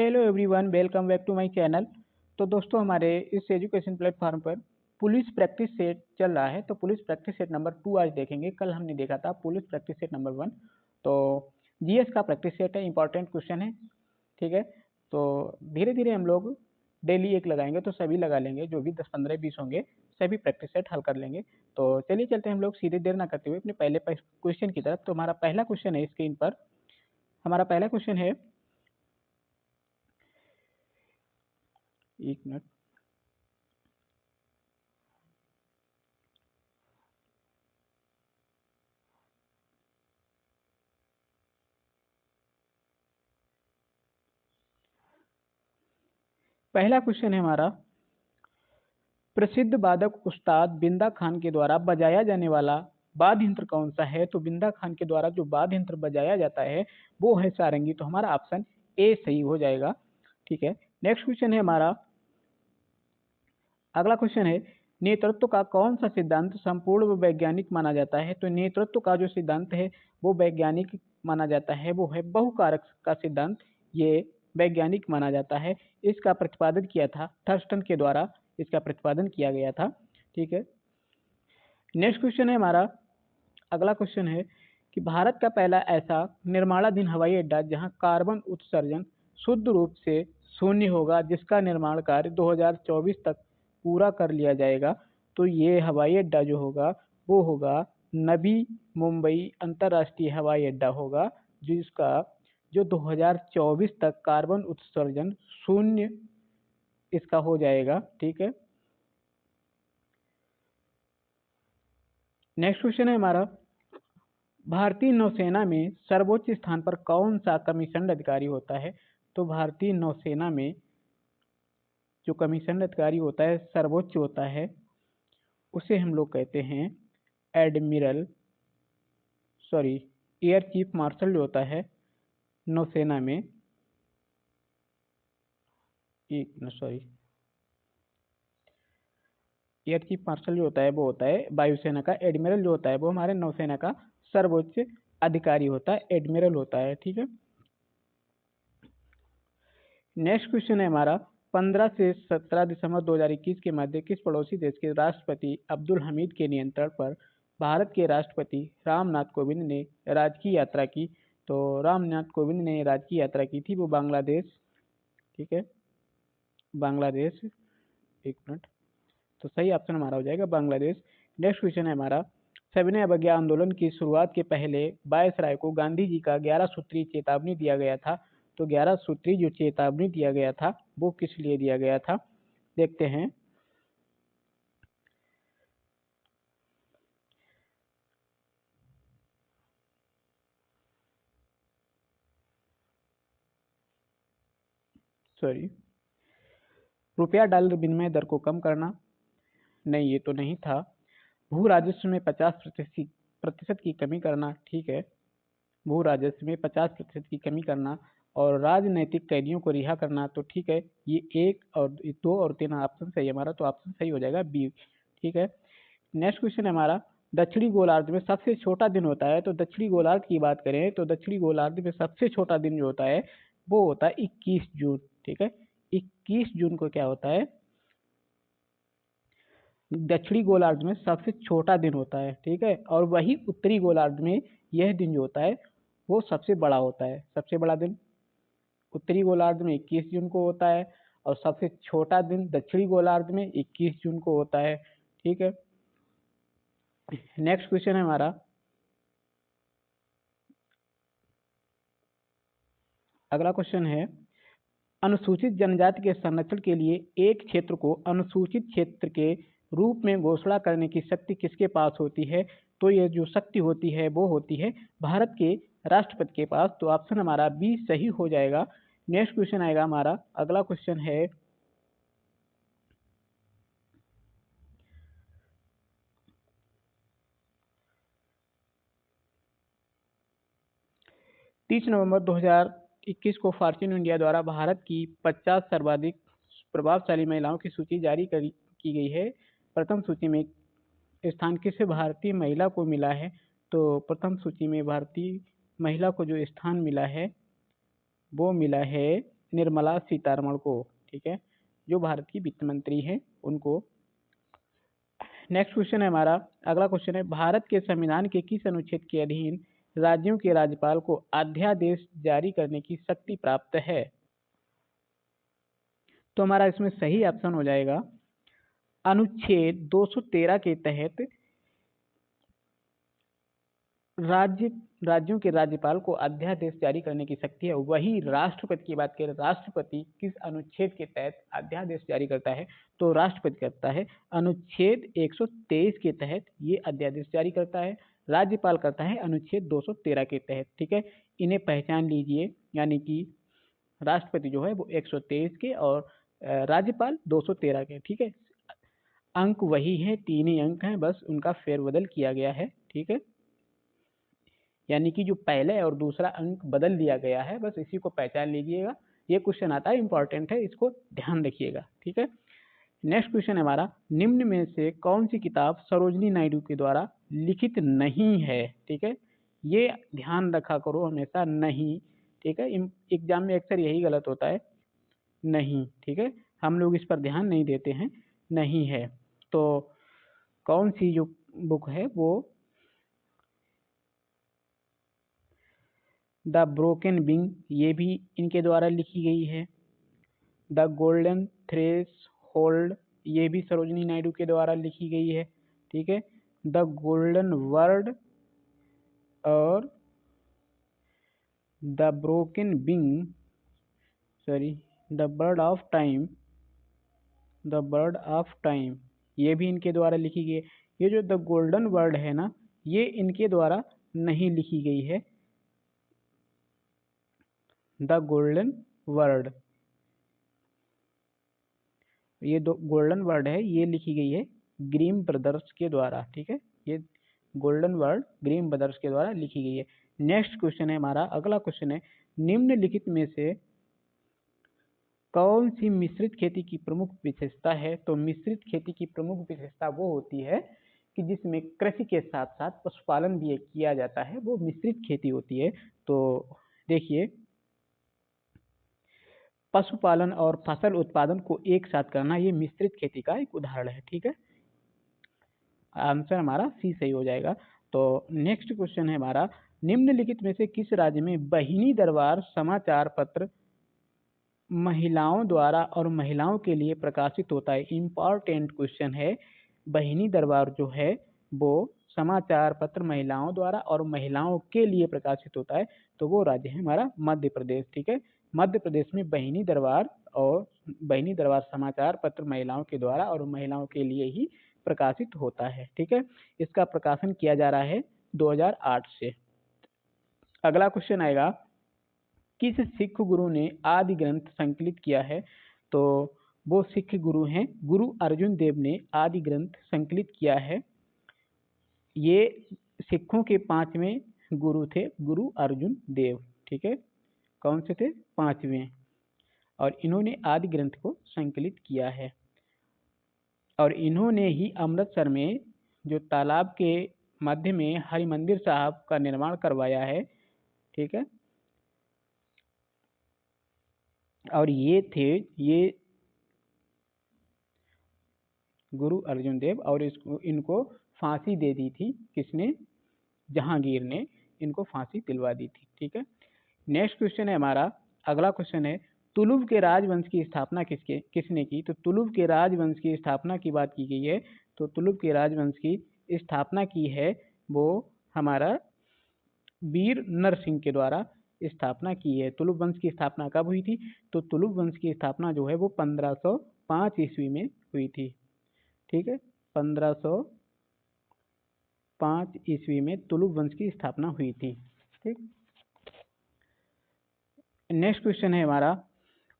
Hello everyone, welcome back to my channel. तो दोस्तों, हमारे इस एजुकेशन प्लेटफॉर्म पर पुलिस प्रैक्टिस सेट चल रहा है। तो पुलिस प्रैक्टिस सेट नंबर 2 आज देखेंगे। कल हमने देखा था पुलिस प्रैक्टिस सेट नंबर 1। तो जीएस का प्रैक्टिस सेट है, इंपॉर्टेंट क्वेश्चन है। ठीक है, तो धीरे धीरे हम लोग डेली एक लगाएंगे तो सभी लगा लेंगे, जो भी 10 15 20 होंगे सभी प्रैक्टिस सेट हल कर लेंगे। तो चलिए चलते हैं हम लोग सीधे, देर ना करते हुए अपने पहले क्वेश्चन की तरफ। तो हमारा पहला क्वेश्चन है स्क्रीन पर। हमारा पहला क्वेश्चन है, एक मिनट। पहला क्वेश्चन है हमारा, प्रसिद्ध वादक उस्ताद बिंदा खान के द्वारा बजाया जाने वाला वाद्य यंत्र कौन सा है? तो बिंदा खान के द्वारा जो वाद्य यंत्र बजाया जाता है वो है सारंगी। तो हमारा ऑप्शन ए सही हो जाएगा। ठीक है, नेक्स्ट क्वेश्चन है हमारा, अगला क्वेश्चन है, नेतृत्व का कौन सा सिद्धांत संपूर्ण व वैज्ञानिक माना जाता है? तो नेतृत्व का जो सिद्धांत है वो वैज्ञानिक माना जाता है, वो है बहुकारक का सिद्धांत। ये वैज्ञानिक माना जाता है। इसका प्रतिपादन किया था थर्स्टन के द्वारा, इसका प्रतिपादन किया गया था। ठीक है, नेक्स्ट क्वेश्चन है हमारा, अगला क्वेश्चन है कि भारत का पहला ऐसा निर्माणाधीन हवाई अड्डा जहां कार्बन उत्सर्जन शुद्ध रूप से शून्य होगा, जिसका निर्माण कार्य 2024 तक पूरा कर लिया जाएगा। तो ये हवाई अड्डा जो होगा वो होगा नवी मुंबई अंतर्राष्ट्रीय हवाई अड्डा होगा, जिसका जो 2024 तक कार्बन उत्सर्जन शून्य इसका हो जाएगा। ठीक है, नेक्स्ट क्वेश्चन है हमारा, भारतीय नौसेना में सर्वोच्च स्थान पर कौन सा कमीशन अधिकारी होता है? तो भारतीय नौसेना में जो कमीशन अधिकारी होता है, सर्वोच्च होता है, उसे हम लोग कहते हैं admiral, sorry, air chief marshal जो होता है नौसेना में, एक सॉरी, एयर चीफ मार्शल जो होता है वो होता है वायुसेना का। एडमिरल जो होता है वो हमारे नौसेना का सर्वोच्च अधिकारी होता है, एडमिरल होता है। ठीक है, नेक्स्ट क्वेश्चन है हमारा, 15 से 17 दिसंबर 2021 के मध्य किस पड़ोसी देश के राष्ट्रपति अब्दुल हमीद के नियंत्रण पर भारत के राष्ट्रपति रामनाथ कोविंद ने राजकीय यात्रा की? तो रामनाथ कोविंद ने राजकीय यात्रा की थी वो बांग्लादेश। ठीक है, बांग्लादेश, एक मिनट, तो सही ऑप्शन हमारा हो जाएगा बांग्लादेश। नेक्स्ट क्वेश्चन है हमारा, सविनय अवज्ञा आंदोलन की शुरुआत के पहले वायसराय को गांधी जी का 11 सूत्री चेतावनी दिया गया था। तो 11 सूत्री जो चेतावनी दिया गया था वो किस लिए दिया गया था, देखते हैं। सॉरी, रुपया डॉलर विनिमय दर को कम करना, नहीं ये तो नहीं था। भू राजस्व में 50% की कमी करना। ठीक है, भू राजस्व में 50% की कमी करना और राजनैतिक कैदियों को रिहा करना। तो ठीक है, ये 1 और 2 और 3 ऑप्शन सही है हमारा, तो ऑप्शन सही हो जाएगा बी। ठीक है, नेक्स्ट क्वेश्चन है हमारा, दक्षिणी गोलार्ध में सबसे छोटा दिन होता है? तो दक्षिणी गोलार्ध की बात करें तो दक्षिणी गोलार्ध में सबसे छोटा दिन जो होता है वो होता है 21 जून। ठीक है, 21 जून को क्या होता है, दक्षिणी गोलार्ध में सबसे छोटा दिन होता है। ठीक है, और वही उत्तरी गोलार्ध में यह दिन जो होता है वो सबसे बड़ा होता है। सबसे बड़ा दिन उत्तरी गोलार्ध में 21 जून को होता है और सबसे छोटा दिन दक्षिणी गोलार्ध में 21 जून को होता है। ठीक है, नेक्स्ट क्वेश्चन है हमारा, अगला क्वेश्चन है, अनुसूचित जनजाति के संरक्षण के लिए एक क्षेत्र को अनुसूचित क्षेत्र के रूप में घोषणा करने की शक्ति किसके पास होती है? तो ये जो शक्ति होती है वो होती है भारत के राष्ट्रपति के पास। तो ऑप्शन हमारा बी सही हो जाएगा। नेक्स्ट क्वेश्चन आएगा हमारा, अगला क्वेश्चन है, तीस नवंबर 2021 को फॉर्च्यून इंडिया द्वारा भारत की 50 सर्वाधिक प्रभावशाली महिलाओं की सूची जारी की गई है। प्रथम सूची में स्थान किस भारतीय महिला को मिला है? तो प्रथम सूची में भारतीय महिला को जो स्थान मिला है वो मिला है निर्मला सीतारमण को, ठीक है, जो भारत की वित्त मंत्री हैं उनको। नेक्स्ट क्वेश्चन है हमारा, अगला क्वेश्चन है, भारत के संविधान के किस अनुच्छेद के अधीन राज्यों के राज्यपाल को अध्यादेश जारी करने की शक्ति प्राप्त है? तो हमारा इसमें सही ऑप्शन हो जाएगा अनुच्छेद 213 के तहत राज्यों के राज्यपाल को अध्यादेश जारी करने की शक्ति है। वही राष्ट्रपति की बात करें, राष्ट्रपति किस अनुच्छेद के तहत अध्यादेश जारी करता है? तो राष्ट्रपति करता है अनुच्छेद 123 के तहत ये अध्यादेश जारी करता है। राज्यपाल करता है अनुच्छेद 213 के तहत, ठीक है। इन्हें पहचान लीजिए, यानी कि राष्ट्रपति जो है वो 123 के और राज्यपाल 213 के, ठीक है। अंक वही है, तीन ही अंक हैं, बस उनका फेरबदल किया गया है, ठीक है। यानी कि जो पहले और दूसरा अंक बदल दिया गया है, बस इसी को पहचान लीजिएगा। ये क्वेश्चन आता है, इंपॉर्टेंट है, इसको ध्यान रखिएगा, ठीक है। नेक्स्ट क्वेश्चन है हमारा, निम्न में से कौन सी किताब सरोजिनी नायडू के द्वारा लिखित नहीं है? ठीक है, ये ध्यान रखा करो हमेशा, नहीं, ठीक है। एग्जाम में अक्सर यही गलत होता है, नहीं, ठीक है, हम लोग इस पर ध्यान नहीं देते हैं, नहीं है। तो कौन सी जो बुक है वो द ब्रोकन विंग, ये भी इनके द्वारा लिखी गई है। द गोल्डन थ्रेस होल्ड, ये भी सरोजिनी नायडू के द्वारा लिखी गई है, ठीक है। द गोल्डन वर्ड और the broken wing, sorry, the bird of time, the bird of time, ये भी इनके द्वारा लिखी गई है। ये जो द गोल्डन वर्ड है ना, ये इनके द्वारा नहीं लिखी गई है। द गोल्डन वर्ड, ये दो गोल्डन वर्ड है, ये लिखी गई है ग्रीम ब्रदर्स के द्वारा, ठीक है। ये गोल्डन वर्ड ग्रीम ब्रदर्स के द्वारा लिखी गई है। नेक्स्ट क्वेश्चन है हमारा, अगला क्वेश्चन है, निम्नलिखित में से कौन सी मिश्रित खेती की प्रमुख विशेषता है? तो मिश्रित खेती की प्रमुख विशेषता वो होती है कि जिसमें कृषि के साथ साथ पशुपालन भी किया जाता है, वो मिश्रित खेती होती है। तो देखिए, पशुपालन और फसल उत्पादन को एक साथ करना, ये मिश्रित खेती का एक उदाहरण है, ठीक है। आंसर हमारा सी सही हो जाएगा। तो नेक्स्ट क्वेश्चन है हमारा, निम्नलिखित में से किस राज्य में बहिनी दरबार समाचार पत्र महिलाओं द्वारा और महिलाओं के लिए प्रकाशित होता है? इम्पॉर्टेंट क्वेश्चन है। बहिनी दरबार जो है वो समाचार पत्र महिलाओं द्वारा और महिलाओं के लिए प्रकाशित होता है, तो वो राज्य है हमारा मध्य प्रदेश, ठीक है। मध्य प्रदेश में बहिनी दरबार समाचार पत्र महिलाओं के द्वारा और महिलाओं के लिए ही प्रकाशित होता है, ठीक है। इसका प्रकाशन किया जा रहा है 2008 से। अगला क्वेश्चन आएगा, किस सिख गुरु ने आदि ग्रंथ संकलित किया है? तो वो सिख गुरु हैं गुरु अर्जुन देव ने आदि ग्रंथ संकलित किया है। ये सिखों के 5वें गुरु थे गुरु अर्जुन देव, ठीक है। कौन से थे? 5वें, और इन्होंने आदि ग्रंथ को संकलित किया है। और इन्होंने ही अमृतसर में जो तालाब के मध्य में हरिमंदिर साहब का निर्माण करवाया है, ठीक है। और ये गुरु अर्जुन देव, और इनको फांसी दे दी थी किसने? जहांगीर ने इनको फांसी दिलवा दी थी, ठीक है। नेक्स्ट क्वेश्चन है हमारा, अगला क्वेश्चन है, तुलुव के राजवंश की स्थापना किसने की? तो तुलुव के राजवंश की स्थापना की बात की गई है, तो तुलुव के राजवंश की स्थापना की है वो हमारा वीर नरसिंह के द्वारा स्थापना की है। तुलुव वंश की स्थापना कब हुई थी? तो तुलुव वंश की स्थापना जो है वो 1505 ईस्वी में हुई थी, ठीक है। 1505 ईस्वी में तुलुव वंश की स्थापना हुई थी, ठीक। नेक्स्ट क्वेश्चन है हमारा,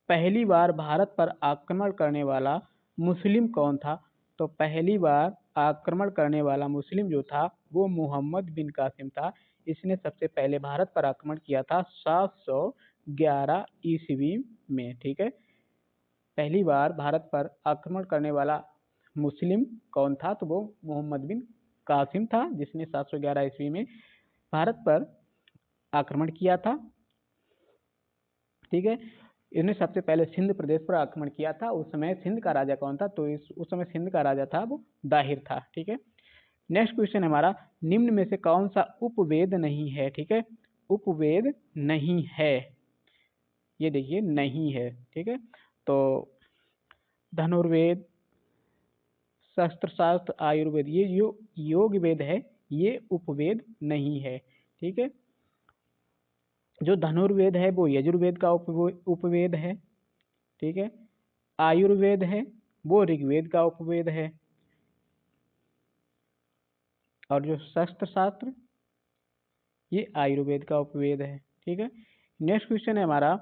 पहली बार भारत पर आक्रमण करने वाला मुस्लिम कौन था? तो पहली बार आक्रमण करने वाला मुस्लिम जो था वो मोहम्मद बिन कासिम था। इसने सबसे पहले भारत पर आक्रमण किया था 711 ईस्वी में, ठीक है। पहली बार भारत पर आक्रमण करने वाला मुस्लिम कौन था? तो वो मोहम्मद बिन कासिम था, जिसने 711 ईस्वी में भारत पर आक्रमण किया था, ठीक है। इन्हें सबसे पहले सिंध प्रदेश पर आक्रमण किया था। उस समय सिंध का राजा कौन था? तो उस समय सिंध का राजा था वो दाहिर था। ठीक है, नेक्स्ट क्वेश्चन है हमारा, निम्न में से कौन सा उपवेद नहीं है? ठीक है, उपवेद नहीं है, ये देखिए नहीं है। ठीक है, तो धनुर्वेद, शस्त्र शास्त्र, आयुर्वेद, ये जो योग वेद है ये उपवेद नहीं है। ठीक है, जो धनुर्वेद है वो यजुर्वेद का उपवेद है। ठीक है, आयुर्वेद है वो ऋग्वेद का उपवेद है, और जो शस्त्र शास्त्र ये आयुर्वेद का उपवेद है। ठीक है, नेक्स्ट क्वेश्चन है हमारा,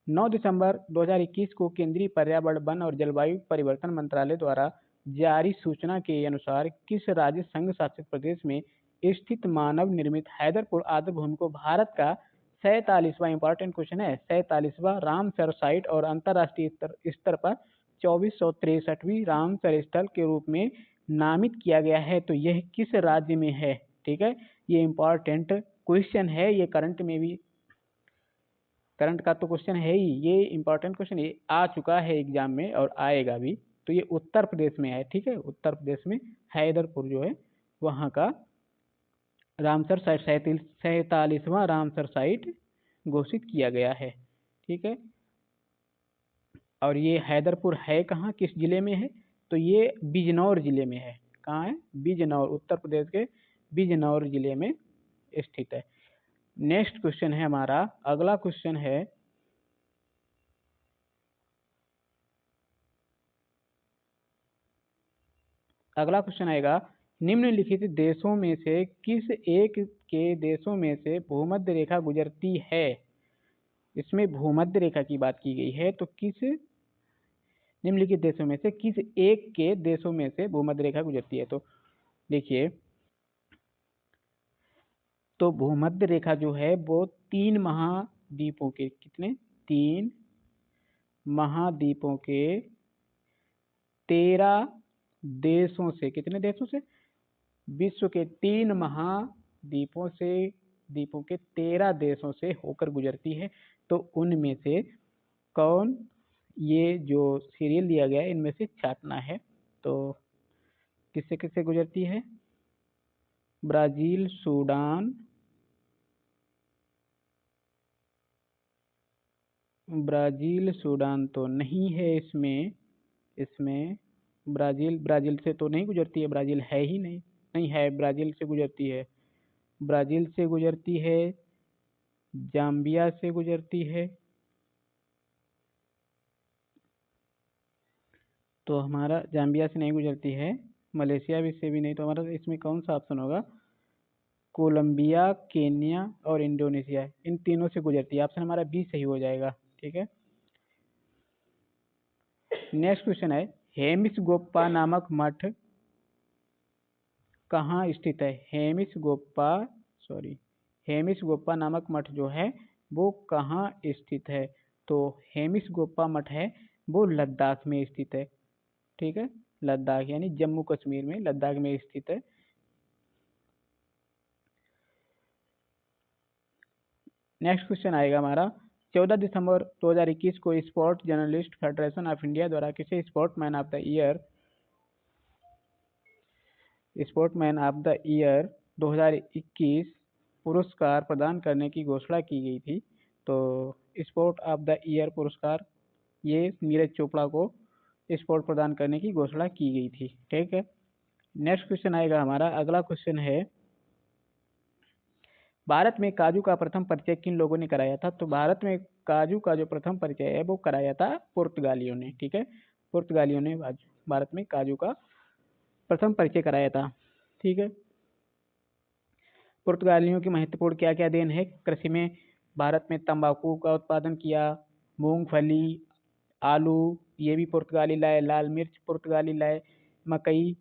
9 दिसंबर 2021 को केंद्रीय पर्यावरण, वन और जलवायु परिवर्तन मंत्रालय द्वारा जारी सूचना के अनुसार किस राज्य संघ शासित प्रदेश में स्थित मानव निर्मित हैदरपुर आर्द्रभूमि को भारत का 47वां इंपॉर्टेंट क्वेश्चन है 47वां रामसर साइट और अंतर्राष्ट्रीय स्तर पर 2463वीं रामसर स्थल के रूप में नामित किया गया है? तो यह किस राज्य में है? ठीक है, ये इंपॉर्टेंट क्वेश्चन है, ये करंट में भी, करंट का तो क्वेश्चन है ही, ये इंपॉर्टेंट क्वेश्चन ये आ चुका है एग्जाम में और आएगा भी। तो ये उत्तर प्रदेश में है। ठीक है, उत्तर प्रदेश में हैदरपुर जो है वहाँ का रामसर साइट 47वां रामसर साइट घोषित किया गया है। ठीक है, और ये हैदरपुर है कहाँ, किस जिले में है? तो ये बिजनौर जिले में है। कहाँ है? बिजनौर, उत्तर प्रदेश के बिजनौर जिले में स्थित है। नेक्स्ट क्वेश्चन है हमारा, अगला क्वेश्चन है, अगला क्वेश्चन आएगा, निम्नलिखित देशों में से किस एक के देशों में से भूमध्य रेखा गुजरती है? इसमें भूमध्य रेखा की बात की गई है, तो किस निम्नलिखित देशों में से किस एक के देशों में से भूमध्य रेखा गुजरती है? तो देखिए, तो भूमध्य रेखा जो है वो 3 महाद्वीपों के, कितने? 3 महाद्वीपों के 13 देशों से, कितने देशों से? विश्व के 3 महाद्वीपों से, द्वीपों के 13 देशों से होकर गुजरती है। तो उनमें से कौन, ये जो सीरियल दिया गया है इनमें से छांटना है। तो किससे किससे गुजरती है? ब्राजील, सूडान, ब्राजील सूडान तो नहीं है इसमें, इसमें ब्राजील से तो नहीं गुजरती है, ब्राजील है ही नहीं, नहीं है, ब्राजील से गुजरती है, ब्राजील से गुजरती है, जाम्बिया से गुजरती है। तो हमारा जाम्बिया से नहीं गुजरती है, मलेशिया भी से भी नहीं, तो हमारा इसमें कौन सा ऑप्शन होगा? कोलंबिया, केन्या और इंडोनेशिया, इन तीनों से गुजरती है। ऑप्शन हमारा बी सही हो जाएगा। ठीक है, नेक्स्ट क्वेश्चन है, हेमिस गोप्पा नामक मठ कहाँ स्थित है? हेमिस गोप्पा नामक मठ जो है वो कहाँ स्थित है? तो हेमिस गोप्पा मठ है वो लद्दाख में स्थित है। ठीक है, लद्दाख यानी जम्मू कश्मीर में, लद्दाख में स्थित है। नेक्स्ट क्वेश्चन आएगा हमारा, 14 दिसंबर 2021 को sport journalist federation of India द्वारा किसे स्पोर्टमैन ऑफ द ईयर 2021 पुरस्कार प्रदान करने की घोषणा की गई थी। तो स्पोर्ट ऑफ द ईयर पुरस्कार ये नीरज चोपड़ा को स्पोर्ट प्रदान करने की घोषणा की गई थी। ठीक है, नेक्स्ट क्वेश्चन आएगा हमारा, अगला क्वेश्चन है, भारत में काजू का प्रथम परिचय किन लोगों ने कराया था? तो भारत में काजू का जो प्रथम परिचय है वो कराया था पुर्तगालियों ने। ठीक है, पुर्तगालियों ने भारत में काजू का प्रथम परिचय कराया था। ठीक है, पुर्तगालियों की महत्वपूर्ण क्या क्या देन है? कृषि में भारत में तंबाकू का उत्पादन किया, मूंगफली, आलू ये भी पुर्तगाली लाए, लाल मिर्च पुर्तगाली लाए, मकई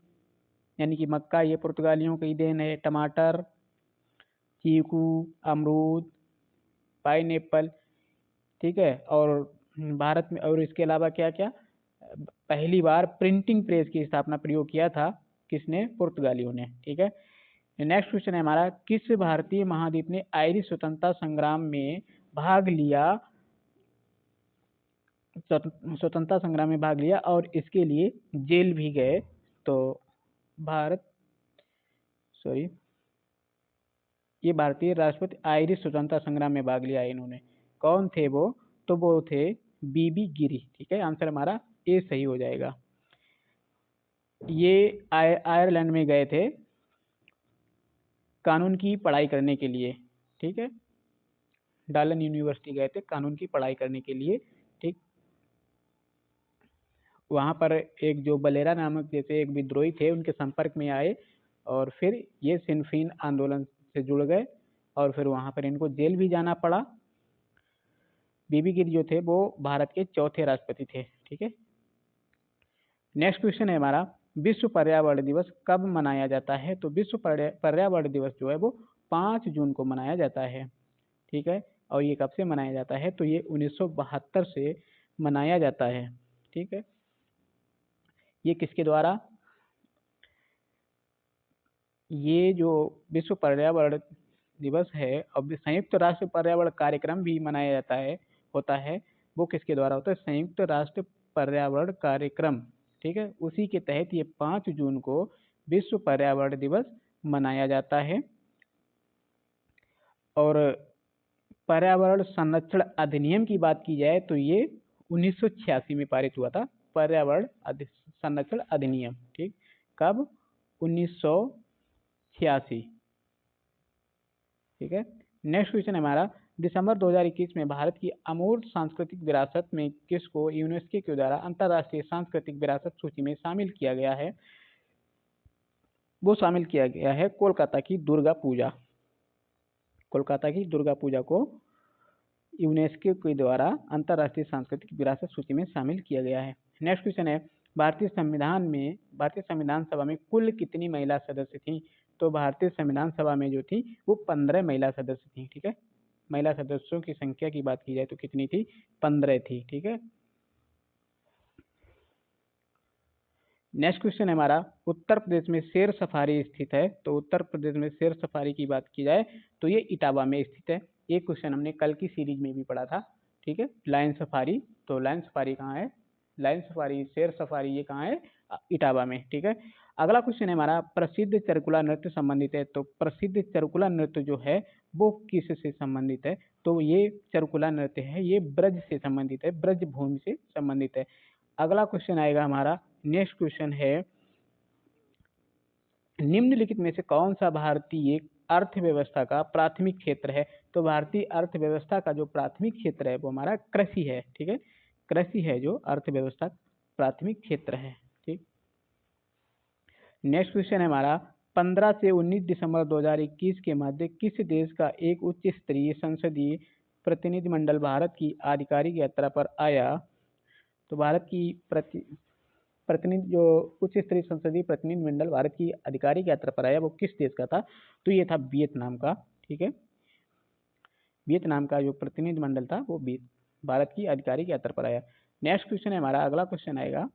यानी कि मक्का ये पुर्तगालियों की देन है, टमाटर, चीकू, अमरूद, पाइनएप्पल। ठीक है, और भारत में और इसके अलावा क्या क्या, पहली बार प्रिंटिंग प्रेस की स्थापना प्रयोग किया था किसने? पुर्तगालियों ने। ठीक है, नेक्स्ट क्वेश्चन है हमारा, किस भारतीय महाद्वीप ने आयरिश स्वतंत्रता संग्राम में भाग लिया? स्वतंत्रता संग्राम में भाग लिया और इसके लिए जेल भी गए। तो भारत सॉरी ये भारतीय राष्ट्रपति आयरिश स्वतंत्रता संग्राम में भाग लिया है इन्होंने। कौन थे वो? तो वो थे बीबी गिरी। ठीक है, आंसर हमारा ए सही हो जाएगा। ये आयरलैंड में गए थे कानून की पढ़ाई करने के लिए। ठीक है, डालन यूनिवर्सिटी गए थे कानून की पढ़ाई करने के लिए। ठीक, वहाँ पर एक जो बलेरा नामक जैसे एक विद्रोही थे उनके संपर्क में आए और फिर ये सिन फेन आंदोलन से जुड़ गए और फिर वहाँ पर इनको जेल भी जाना पड़ा। बीबी गिरी जो थे वो भारत के चौथे राष्ट्रपति थे। ठीक है, नेक्स्ट क्वेश्चन है हमारा, विश्व पर्यावरण दिवस कब मनाया जाता है? तो विश्व पर्यावरण दिवस जो है वो 5 जून को मनाया जाता है। ठीक है, और ये कब से मनाया जाता है? तो ये 1972 से मनाया जाता है। ठीक है, ये किसके द्वारा? ये जो विश्व पर्यावरण दिवस है अब संयुक्त राष्ट्र पर्यावरण कार्यक्रम भी मनाया जाता है होता है, वो किसके द्वारा होता है? संयुक्त राष्ट्र पर्यावरण कार्यक्रम। ठीक है, उसी के तहत ये 5 जून को विश्व पर्यावरण दिवस मनाया जाता है। और पर्यावरण संरक्षण अधिनियम की बात की जाए तो ये 1986 में पारित हुआ था, पर्यावरण संरक्षण अधिनियम। ठीक, कब? 1986। ठीक है, नेक्स्ट क्वेश्चन है हमारा, दिसंबर 2021 में भारत की अमूर्त सांस्कृतिक विरासत में किसको यूनेस्को के द्वारा अंतर्राष्ट्रीय सांस्कृतिक विरासत सूची में शामिल किया गया है? वो शामिल किया गया है कोलकाता की दुर्गा पूजा। कोलकाता की दुर्गा पूजा को यूनेस्को के द्वारा अंतर्राष्ट्रीय सांस्कृतिक विरासत सूची में शामिल किया गया है। नेक्स्ट क्वेश्चन है, भारतीय संविधान सभा में कुल कितनी महिला सदस्य थीं? तो भारतीय संविधान सभा में जो थी वो 15 महिला सदस्य थी। ठीक है, महिला सदस्यों की संख्या की बात की जाए तो कितनी थी? 15 थी। ठीक है, नेक्स्ट क्वेश्चन है हमारा, उत्तर प्रदेश में शेर सफारी स्थित है? तो उत्तर प्रदेश में शेर सफारी की बात की जाए तो ये इटावा में स्थित है। ये क्वेश्चन हमने कल की सीरीज में भी पढ़ा था। ठीक है, लायन सफारी, तो लायन सफारी कहाँ है? लायन सफारी, शेर सफारी ये कहाँ है? इटावा में। ठीक है, अगला क्वेश्चन है हमारा, प्रसिद्ध चरकुला नृत्य संबंधित है। तो प्रसिद्ध चरकुला नृत्य जो है वो किस से संबंधित है? तो ये चरकुला नृत्य है ये ब्रज से संबंधित है, ब्रज भूमि से संबंधित है। अगला क्वेश्चन आएगा हमारा, नेक्स्ट क्वेश्चन है, निम्नलिखित में से कौन सा भारतीय अर्थव्यवस्था का प्राथमिक क्षेत्र है? तो भारतीय अर्थव्यवस्था का जो प्राथमिक क्षेत्र है वो हमारा कृषि है। ठीक है, कृषि है जो अर्थव्यवस्था प्राथमिक क्षेत्र है। ठीक, नेक्स्ट क्वेश्चन है हमारा, 15 से 19 दिसंबर 2021 के मध्य किस देश का एक उच्च स्तरीय संसदीय प्रतिनिधिमंडल भारत की आधिकारिक यात्रा पर आया? तो भारत की प्रतिनिधि जो उच्च स्तरीय संसदीय प्रतिनिधिमंडल भारत की आधिकारिक यात्रा पर आया वो किस देश का था? तो ये था वियतनाम का। ठीक है, वियतनाम का जो प्रतिनिधिमंडल था वो भारत की आधिकारिक यात्रा पर आया। नेक्स्ट क्वेश्चन है हमारा, अगला क्वेश्चन आएगा,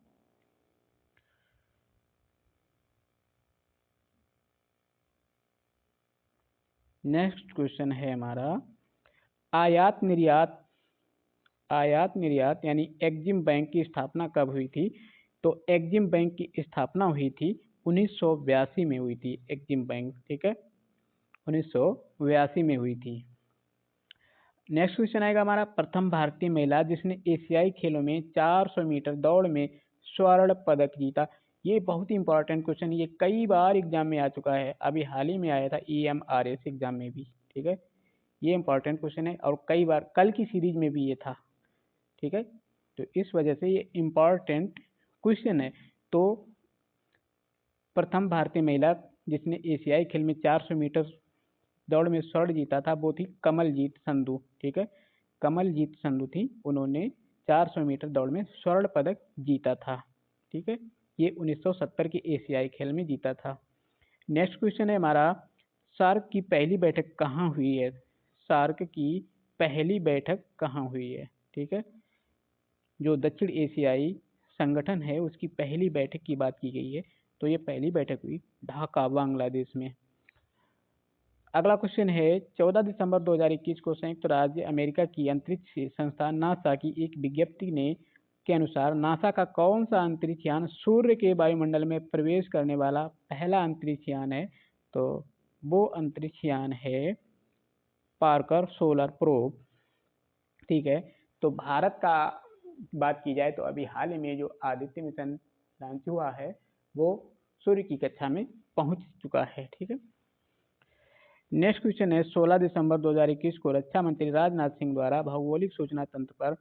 नेक्स्ट क्वेश्चन है हमारा, आयात निर्यात यानी एग्जिम बैंक की स्थापना कब हुई थी? तो एग्जिम बैंक की स्थापना हुई थी 1982 में हुई थी एग्जिम बैंक। ठीक है, 1982 में हुई थी। नेक्स्ट क्वेश्चन आएगा हमारा, प्रथम भारतीय महिला जिसने एशियाई खेलों में 400 मीटर दौड़ में स्वर्ण पदक जीता। ये बहुत ही इंपॉर्टेंट क्वेश्चन, ये कई बार एग्जाम में आ चुका है, अभी हाल ही में आया था EMRS एग्जाम में भी। ठीक है, ये इंपॉर्टेंट क्वेश्चन है और कई बार कल की सीरीज में भी ये था। ठीक है, तो इस वजह से ये इम्पॉर्टेंट क्वेश्चन है। तो प्रथम भारतीय महिला जिसने एशियाई खेल में 400 मीटर दौड़ में स्वर्ण जीता था वो थी कमलजीत संधू। ठीक है, कमलजीत संधू थी, उन्होंने 400 मीटर दौड़ में स्वर्ण पदक जीता था। ठीक है, ये 1970 के एशियाई खेल में जीता था। नेक्स्ट क्वेश्चन है हमारा, सार्क की पहली बैठक कहाँ हुई है? सार्क की पहली बैठक कहाँ हुई है? ठीक है, जो दक्षिण एशियाई संगठन है उसकी पहली बैठक की बात की गई है। तो ये पहली बैठक हुई ढाका बांग्लादेश में। अगला क्वेश्चन है 14 दिसंबर 2021 को संयुक्त राज्य अमेरिका की अंतरिक्ष संस्थान नासा की एक विज्ञप्ति ने के अनुसार नासा का कौन सा अंतरिक्ष यान सूर्य के वायुमंडल में प्रवेश करने वाला पहला अंतरिक्ष यान है? तो वो अंतरिक्ष यान है पार्कर सोलर प्रोब। ठीक है, तो भारत का बात की जाए तो अभी हाल ही में जो आदित्य मिशन लॉन्च हुआ है वो सूर्य की कक्षा में पहुंच चुका है। ठीक है, नेक्स्ट क्वेश्चन है 16 दिसंबर 2021 को रक्षा मंत्री राजनाथ सिंह द्वारा भौगोलिक सूचना तंत्र पर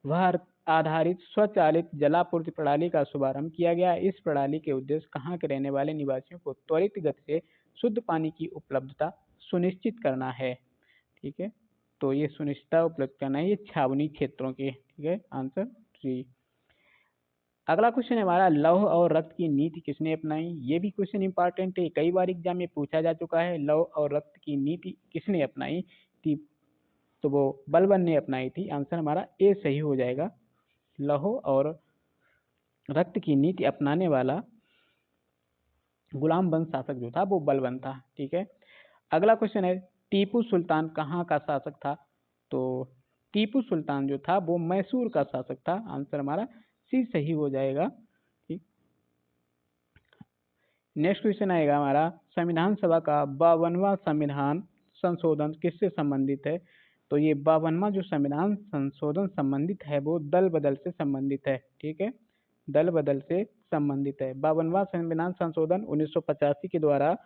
वह आधारित स्वचालित जलापूर्ति प्रणाली का शुभारंभ किया गया। इस प्रणाली के उद्देश्य कहाँ के रहने वाले निवासियों को त्वरित गति से शुद्ध पानी की उपलब्धता सुनिश्चित करना है। ठीक है, तो ये सुनिश्चित उपलब्ध करना है ये छावनी क्षेत्रों के। ठीक है, आंसर सी। अगला क्वेश्चन है हमारा लौह और रक्त की नीति किसने अपनाई? ये भी क्वेश्चन इंपॉर्टेंट है, कई बार एग्जाम में पूछा जा चुका है। लौह और रक्त की नीति किसने अपनाई थी? तो वो बलबन ने अपनाई थी। आंसर हमारा ए सही हो जाएगा। लौह और रक्त की नीति अपनाने वाला गुलाम बंद शासक जो था वो बलबन था। ठीक है, अगला क्वेश्चन है टीपू सुल्तान कहाँ का शासक था? तो टीपू सुल्तान जो था वो मैसूर का शासक था। आंसर हमारा सी सही हो जाएगा। ठीक, नेक्स्ट क्वेश्चन आएगा हमारा संविधान सभा का 52वां संविधान संशोधन किससे संबंधित है? तो ये 52वां जो संविधान संशोधन संबंधित है वो दल बदल से संबंधित है। ठीक है, दल बदल से संबंधित है। 52वां संविधान संशोधन 1985 के द्वारा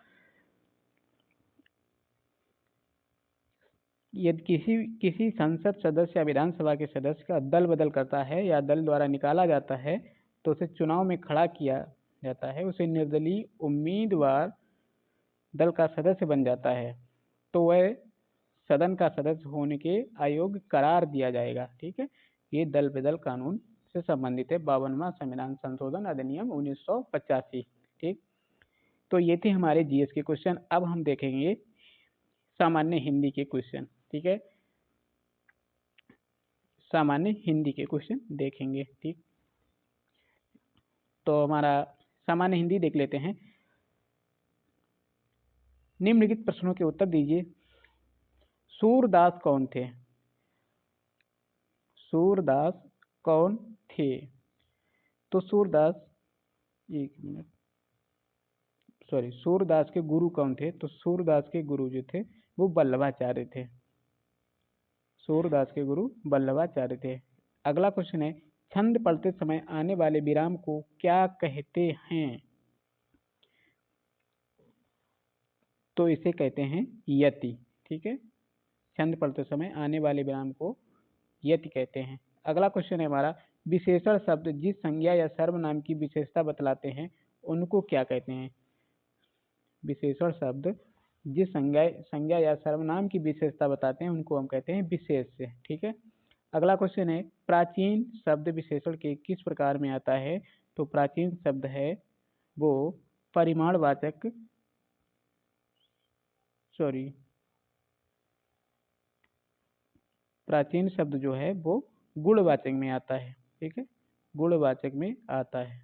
यदि किसी संसद सदस्य या विधानसभा के सदस्य का दल बदल करता है या दल द्वारा निकाला जाता है तो उसे चुनाव में खड़ा किया जाता है, उसे निर्दलीय उम्मीदवार दल का सदस्य बन जाता है तो वह सदन का सदस्य होने के अयोग्य करार दिया जाएगा। ठीक है, ये दल बदल कानून से संबंधित है 52वां संविधान संशोधन अधिनियम 1985। ठीक, तो ये थे हमारे जीएस के क्वेश्चन। अब हम देखेंगे सामान्य हिंदी के क्वेश्चन। ठीक है, सामान्य हिंदी के क्वेश्चन देखेंगे। ठीक, तो हमारा सामान्य हिंदी देख लेते हैं। निम्नलिखित प्रश्नों के उत्तर दीजिए। सूरदास कौन थे? सूरदास कौन थे? तो सूरदास, एक मिनट, सॉरी, सूरदास के गुरु कौन थे? तो सूरदास के गुरु जो थे वो वल्लभाचार्य थे। सूरदास के गुरु वल्लभाचार्य थे। अगला क्वेश्चन है छंद पढ़ते समय आने वाले विराम को क्या कहते हैं? तो इसे कहते हैं यति। ठीक है, छंद पढ़ते समय आने वाले विराम को यति कहते हैं। अगला क्वेश्चन है हमारा विशेषण शब्द जिस संज्ञा या सर्वनाम की विशेषता बतलाते हैं उनको क्या कहते हैं? विशेषण शब्द जिस संज्ञा या सर्वनाम की विशेषता बताते हैं उनको हम कहते हैं विशेष्य। ठीक है, अगला क्वेश्चन है प्राचीन शब्द विशेषण के किस प्रकार में आता है? तो प्राचीन शब्द है वो परिमाणवाचक, सॉरी, प्राचीन शब्द जो है वो गुणवाचक में आता है। ठीक है, गुणवाचक में आता है।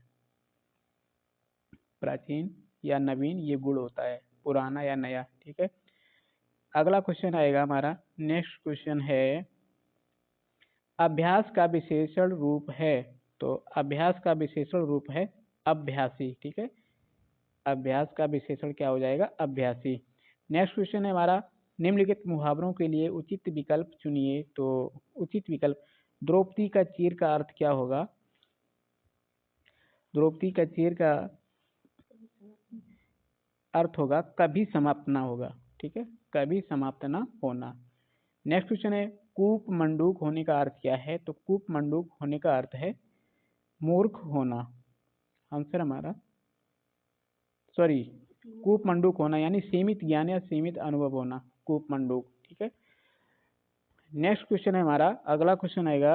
प्राचीन या नवीन ये गुण होता है, पुराना या नया। ठीक है, अगला क्वेश्चन आएगा हमारा, नेक्स्ट क्वेश्चन है अभ्यास का विशेषण रूप है? तो अभ्यास का विशेषण रूप है अभ्यासी। ठीक है, अभ्यास का विशेषण क्या हो जाएगा? अभ्यासी। नेक्स्ट क्वेश्चन है हमारा निम्नलिखित मुहावरों के लिए उचित विकल्प चुनिए। तो उचित विकल्प द्रौपदी का चीर का अर्थ क्या होगा? द्रौपदी का चीर का अर्थ होगा कभी समाप्त ना होगा। ठीक है, कभी समाप्त ना होना। नेक्स्ट क्वेश्चन है कूप मंडूक होने का अर्थ क्या है? तो कूप मंडूक होने का अर्थ है मूर्ख होना। आंसर हमारा, सॉरी, कूप मंडूक होना यानी सीमित ज्ञान या सीमित अनुभव होना, कूप मंडूक। ठीक है, नेक्स्ट क्वेश्चन है हमारा, अगला क्वेश्चन आएगा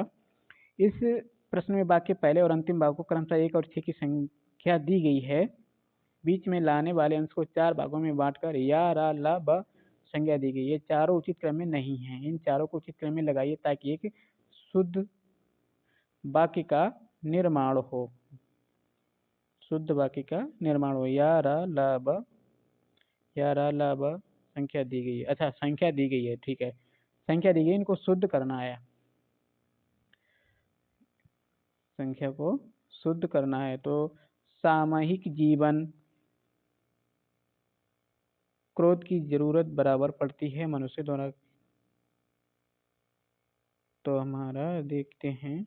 इस प्रश्न में वाक्य पहले और अंतिम भाग को क्रमशः 1 और 6 की संख्या दी गई है, बीच में लाने वाले अंश को 4 भागों में बांटकर या रा ला ब संज्ञा दी गई। ये चारों उचित क्रम में नहीं है, इन चारों को उचित क्रम में लगाइए ताकि एक शुद्ध वाक्य का निर्माण हो। शुद्ध वाक्य का निर्माण हो। या रा ला ब संख्या दी गई है, अच्छा संख्या दी गई है, ठीक है, संख्या दी गई, इनको शुद्ध करना है, संख्या को शुद्ध करना है। तो सामूहिक जीवन क्रोध की जरूरत बराबर पड़ती है मनुष्य द्वारा। तो हमारा देखते हैं,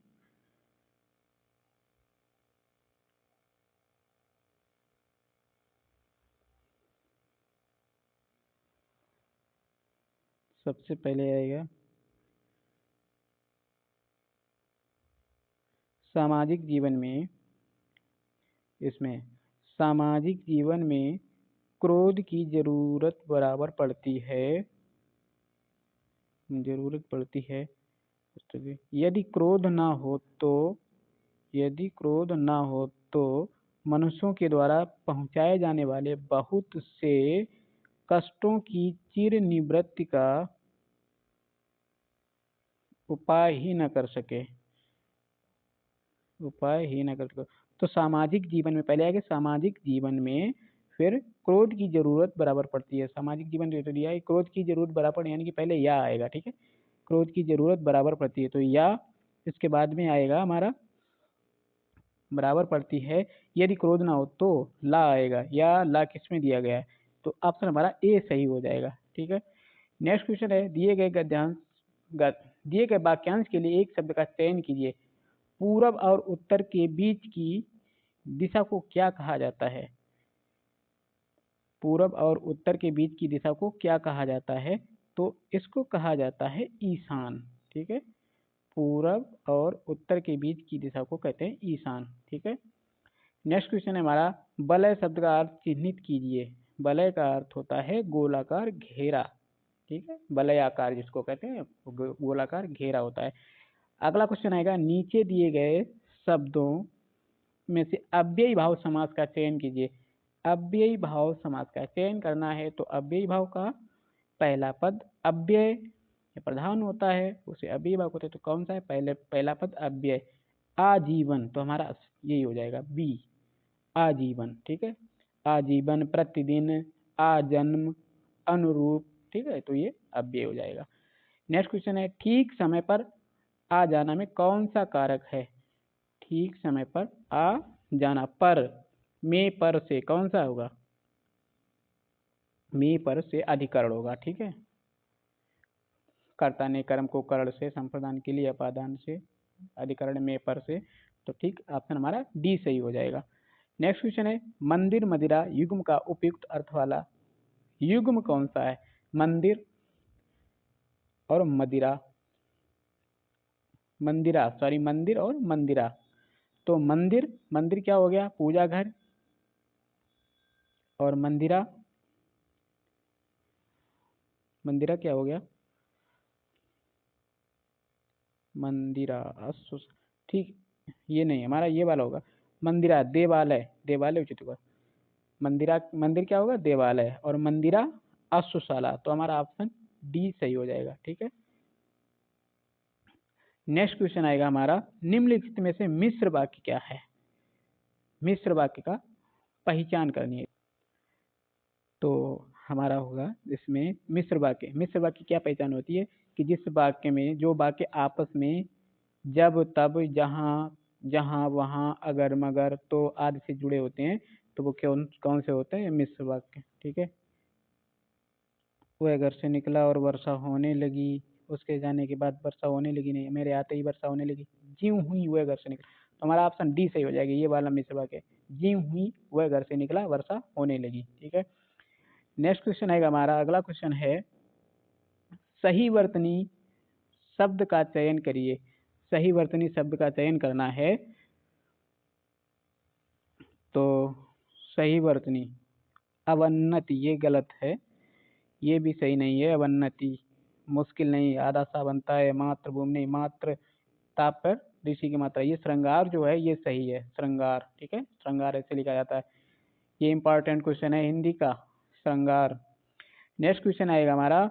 सबसे पहले आएगा सामाजिक जीवन में, इसमें सामाजिक जीवन में क्रोध की जरूरत बराबर पड़ती है, जरूरत पड़ती है। यदि क्रोध ना हो तो, यदि क्रोध ना हो तो मनुष्यों के द्वारा पहुंचाए जाने वाले बहुत से कष्टों की चिर निवृत्ति का उपाय ही न कर सके, उपाय ही न कर सके। तो सामाजिक जीवन में पहले आएगा सामाजिक जीवन में, फिर क्रोध की जरूरत बराबर पड़ती है। सामाजिक जीवन तो दिया है, क्रोध की जरूरत बराबर, यानी कि पहले या आएगा, ठीक है, क्रोध की जरूरत बराबर पड़ती है, तो या इसके बाद में आएगा हमारा बराबर पड़ती है। यदि क्रोध ना हो तो ला आएगा, या ला किस में दिया गया है, तो ऑप्शन हमारा ए सही हो जाएगा, ठीक है। नेक्स्ट क्वेश्चन है, दिए गए गद्यांश दिए गए वाक्यांश के लिए एक शब्द का चयन कीजिए। पूरब और उत्तर के बीच की दिशा को क्या कहा जाता है? पूरब और उत्तर के बीच की दिशा को क्या कहा जाता है? तो इसको कहा जाता है ईशान, ठीक है, पूरब और उत्तर के बीच की दिशा को कहते हैं ईशान, ठीक है। नेक्स्ट क्वेश्चन है हमारा, वलय शब्द का अर्थ चिन्हित कीजिए। वलय का अर्थ होता है गोलाकार घेरा, ठीक है, वलय आकार जिसको कहते हैं, गोलाकार घेरा होता है। अगला क्वेश्चन आएगा, नीचे दिए गए शब्दों में से अव्ययी भाव समास का चयन कीजिए। अव्ययी भाव समास का चयन करना है, तो अव्ययी भाव का पहला पद अव्यय प्रधान होता है, उसे अव्ययी भाव होते हैं, तो कौन सा है? पहला पद अव्यय। आजीवन, तो हमारा यही हो जाएगा बी, आजीवन, ठीक है, आजीवन, प्रतिदिन, आजन्म, अनुरूप, ठीक है, तो ये अव्यय हो जाएगा। नेक्स्ट क्वेश्चन है, ठीक समय पर आ जाना में कौन सा कारक है? ठीक समय पर आ जाना, पर, में पर से कौन सा होगा? में पर से अधिकरण होगा, ठीक है, कर्ता ने कर्म को करण से, संप्रदान के लिए अपादान से, अधिकरण में पर से, तो ठीक ऑप्शन हमारा डी सही हो जाएगा। नेक्स्ट क्वेश्चन है, मंदिर मदिरा युग्म का उपयुक्त अर्थ वाला युग्म कौन सा है? मंदिर और मदिरा, मंदिरा, सॉरी, मंदिर और मंदिरा। तो मंदिर, मंदिर क्या हो गया? पूजा घर, और मंदिरा, मंदिरा क्या हो गया? मंदिरा, ठीक, ये नहीं, हमारा ये वाला होगा, मंदिरा देवालय, देवालय उचित होगा। मंदिरा, मंदिर क्या होगा? देवालय, और मंदिरा अश्वशाला, तो हमारा ऑप्शन डी सही हो जाएगा, ठीक है। नेक्स्ट क्वेश्चन आएगा हमारा, निम्नलिखित में से मिश्र वाक्य क्या है? मिश्र वाक्य का पहचान करनी है, तो हमारा होगा इसमें मिश्र वाक्य। मिश्र वाक्य क्या पहचान होती है? कि जिस वाक्य में, जो वाक्य आपस में जब तब जहाँ जहाँ वहाँ अगर मगर तो आदि से जुड़े होते हैं, तो वो कौन कौन से होते हैं? मिश्र वाक्य, ठीक है। वह घर से निकला और वर्षा होने लगी, उसके जाने के बाद वर्षा होने लगी नहीं, मेरे आते ही वर्षा होने लगी, ज्यों हुई वह घर से निकला, तो हमारा ऑप्शन डी सही हो जाएगा, ये वाला मिश्र वाक्य, ज्यों हुई वह घर से निकला वर्षा होने लगी, ठीक है। नेक्स्ट क्वेश्चन आएगा हमारा, अगला क्वेश्चन है, सही वर्तनी शब्द का चयन करिए। सही वर्तनी शब्द का चयन करना है, तो सही वर्तनी अवन्नति, ये गलत है, ये भी सही नहीं है। अवन्नति मुश्किल नहीं, आधा सा बनता है, मात्र भूमि नहीं, मात्र ताप पर ऋषि की मात्रा, ये श्रृंगार जो है ये सही है, श्रृंगार, ठीक है, श्रृंगार ऐसे लिखा जाता है। ये इंपॉर्टेंट क्वेश्चन है हिंदी का, श्रृंगार। नेक्स्ट क्वेश्चन आएगा हमारा,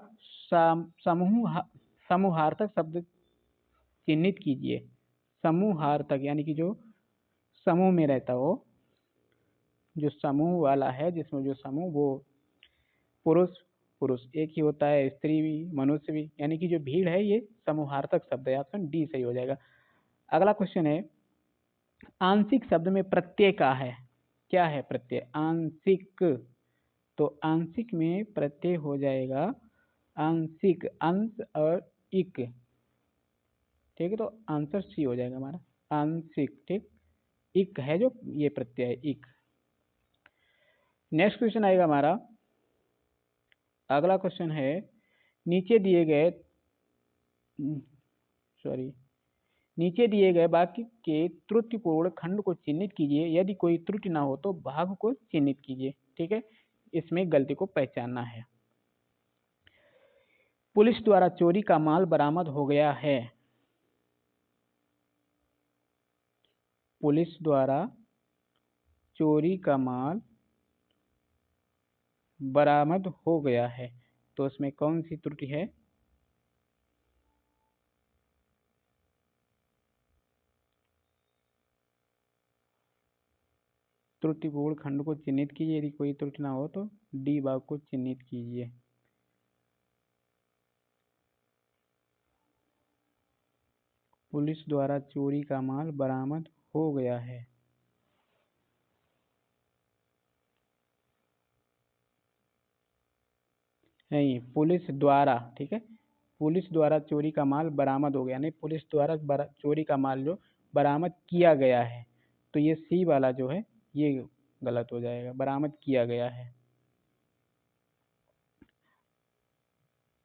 समूह समूहार्थक शब्द चिन्हित कीजिए। समूहार्थक यानी कि जो समूह में रहता हो, जो समूह वाला है, जिसमें जो समूह, वो पुरुष पुरुष एक ही होता है, स्त्री भी, मनुष्य भी, यानी कि जो भीड़ है ये समूहार्थक शब्द है। ऑप्शन डी सही हो जाएगा। अगला क्वेश्चन है, आंशिक शब्द में प्रत्यय क्या है प्रत्यय? आंशिक, तो आंशिक में प्रत्यय हो जाएगा आंशिक, अंश और इक, ठीक है, तो आंसर सी हो जाएगा हमारा, आंशिक, ठीक। इक है जो ये प्रत्यय है, इक। नेक्स्ट क्वेश्चन आएगा हमारा, अगला क्वेश्चन है, नीचे दिए गए नीचे दिए गए वाक्य के त्रुटिपूर्ण खंड को चिन्हित कीजिए, यदि कोई त्रुटि ना हो तो भाग को चिन्हित कीजिए, ठीक है। इसमें गलती को पहचानना है। पुलिस द्वारा चोरी का माल बरामद हो गया है। पुलिस द्वारा चोरी का माल बरामद हो गया है, तो उसमें कौन सी त्रुटि है? त्रुटिपूर्ण खंड को चिन्हित कीजिए, यदि कोई त्रुटि ना हो तो डी भाग को चिन्हित कीजिए। पुलिस द्वारा चोरी का माल बरामद हो गया है। नहीं, पुलिस द्वारा, ठीक है, पुलिस द्वारा चोरी का माल बरामद हो गया, नहीं, पुलिस द्वारा चोरी का माल जो बरामद किया गया है, तो ये सी वाला जो है ये गलत हो जाएगा, बरामद किया गया है।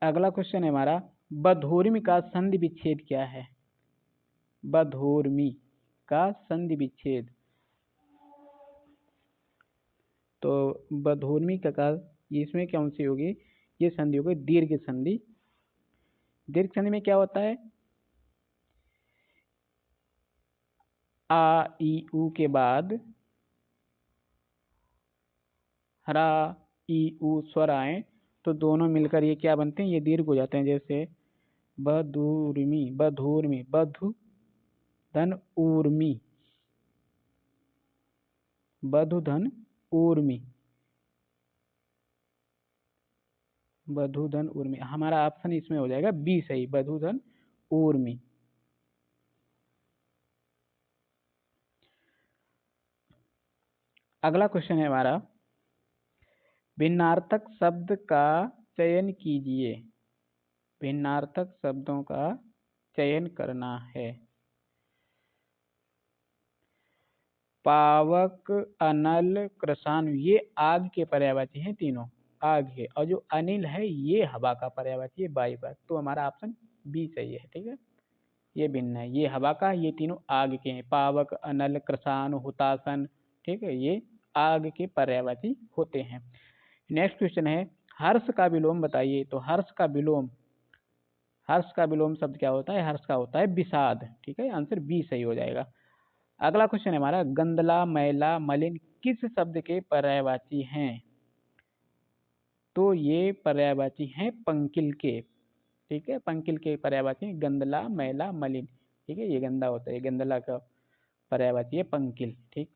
अगला क्वेश्चन है हमारा, बधूर्मी का संधि विच्छेद क्या है? बधूर्मी का संधि विच्छेद, तो बधूर्मी का इसमें कौन सी होगी? ये संधि होगी दीर्घ संधि। दीर्घ संधि में क्या होता है? आ ई उ के बाद हरा ई उ स्वर आए तो दोनों मिलकर ये क्या बनते हैं? ये दीर्घ हो जाते हैं। जैसे बधूर्मी, बधूर्मी, बधु धन ऊर्मी, बधु धन ऊर्मी, बधु धन ऊर्मी। हमारा ऑप्शन इसमें हो जाएगा बी सही, बधु धन ऊर्मी। अगला क्वेश्चन है हमारा, भिन्नार्थक शब्द का चयन कीजिए। भिन्नार्थक शब्दों का चयन करना है। पावक, अनल, कृषाण, ये आग के पर्यायवाची हैं तीनों, आग है, और जो अनिल है ये हवा का पर्यायवाची है, वायु का। तो हमारा ऑप्शन बी सही है, ठीक है। ये भिन्न है, ये हवा का, ये तीनों आग के हैं। पावक, अनल, कृषाण, हुतासन, ठीक है, ये आग के पर्यायवाची होते हैं। नेक्स्ट क्वेश्चन है, हर्ष का विलोम बताइए। तो हर्ष का विलोम शब्द क्या होता है? हर्ष का होता है विषाद, ठीक है, आंसर बी सही हो जाएगा। अगला क्वेश्चन है हमारा, गंदला, मैला, मलिन किस शब्द के पर्यायवाची हैं? तो ये पर्यायवाची हैं पंकिल के, ठीक है, पंकिल के पर्यायवाची हैं गंदला, मैला, मलिन, ठीक है। ये गंदा होता है, गंदला का पर्यायवाची है पंकिल, ठीक।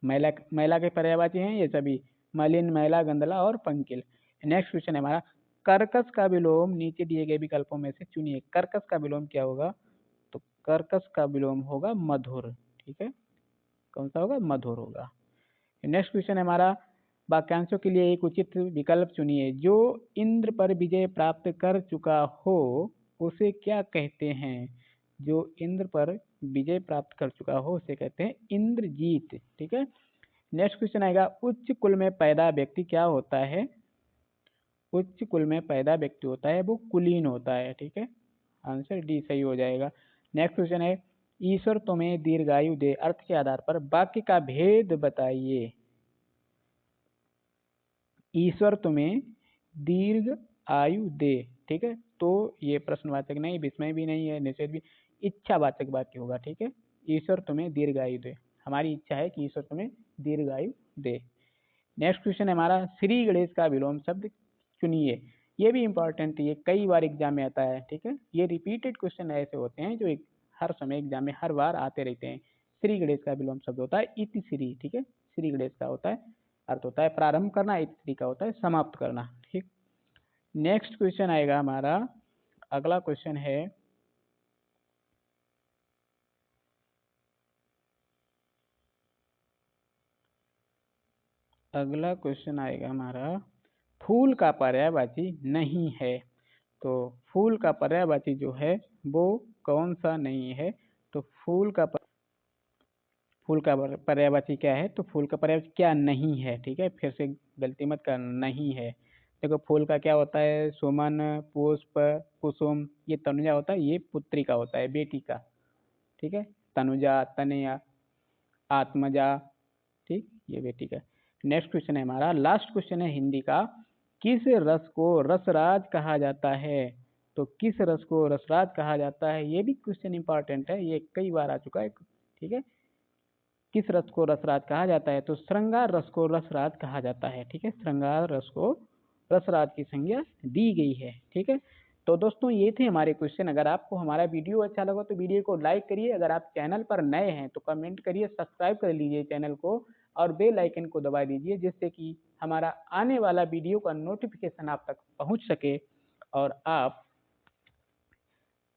मैला, मैला के पर्यायवाची हैं ये सभी, मलिन, मैला, गंदला और पंकिल। नेक्स्ट क्वेश्चन है हमारा, कर्कश का विलोम नीचे दिए गए विकल्पों में से चुनिए। कर्कश का विलोम क्या होगा? तो कर्कश का विलोम होगा मधुर, ठीक है, कौन सा होगा? मधुर होगा। नेक्स्ट क्वेश्चन है हमारा, वाक्यांशों के लिए एक उचित विकल्प चुनिए। जो इंद्र पर विजय प्राप्त कर चुका हो उसे क्या कहते हैं? जो इंद्र पर विजय प्राप्त कर चुका हो उसे कहते हैं इंद्रजीत, ठीक है। नेक्स्ट क्वेश्चन आएगा, उच्च कुल में पैदा व्यक्ति क्या होता है? उच्च कुल में पैदा व्यक्ति होता है वो कुलीन होता है, ठीक है, आंसर डी सही हो जाएगा। नेक्स्ट क्वेश्चन है, ईश्वर तुम्हें दीर्घायु दे अर्थ के आधार पर वाक्य का भेद बताइए। ईश्वर तुम्हें दीर्घ आयु दे, ठीक है, तो ये प्रश्नवाचक नहीं, विस्मय भी नहीं है, निषेध भी, इच्छावाचक वाक्य होगा, ठीक है। ईश्वर तुम्हें दीर्घायु दे, हमारी इच्छा है कि ईश्वर तुम्हें दीर्घायु दे। नेक्स्ट क्वेश्चन है हमारा, श्री गणेश का विलोम शब्द चुनिए। ये भी इंपॉर्टेंट है, ये कई बार एग्जाम में आता है, ठीक है, ये रिपीटेड क्वेश्चन ऐसे होते हैं जो हर समय एग्जाम में हर बार आते रहते हैं। श्री गणेश का विलोम शब्द होता है इति श्री, ठीक है, श्री गणेश का होता है अर्थ होता है प्रारंभ करना, इति श्री का होता है समाप्त करना, ठीक। नेक्स्ट क्वेश्चन आएगा हमारा, अगला क्वेश्चन है, अगला क्वेश्चन आएगा हमारा, फूल का पर्यायवाची नहीं है। तो फूल का पर्यायवाची जो है वो कौन सा नहीं है? तो फूल का पर्यायवाची क्या है? तो फूल का पर्यायवाची क्या नहीं है, ठीक है, फिर से गलती मत करना, नहीं है। देखो फूल का क्या होता है, सुमन, पुष्प, कुसुम, ये तनुजा होता है, ये पुत्री का होता है, बेटी का, ठीक है, तनुजा, तनया, आत्मजा, ठीक, ये बेटी का। नेक्स्ट क्वेश्चन है हमारा, लास्ट क्वेश्चन है हिंदी का, किस रस को रसराज कहा जाता है? तो किस रस को रसराज कहा जाता है, ये भी क्वेश्चन इंपॉर्टेंट है, ये कई बार आ चुका है, ठीक है। किस रस को रसराज कहा जाता है? तो श्रृंगार रस को रसराज कहा जाता है, ठीक है, श्रृंगार रस को रसराज की संज्ञा दी गई है, ठीक है। तो दोस्तों ये थे हमारे क्वेश्चन। अगर आपको हमारा वीडियो अच्छा लगा तो वीडियो को लाइक करिए, अगर आप चैनल पर नए हैं तो कमेंट करिए, सब्सक्राइब कर लीजिए चैनल को और बेल आइकन को दबा दीजिए, जिससे कि हमारा आने वाला वीडियो का नोटिफिकेशन आप तक पहुंच सके और आप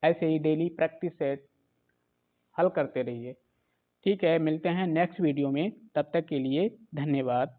ऐसे ही डेली प्रैक्टिस सेट हल करते रहिए। ठीक है, मिलते हैं नेक्स्ट वीडियो में, तब तक के लिए धन्यवाद।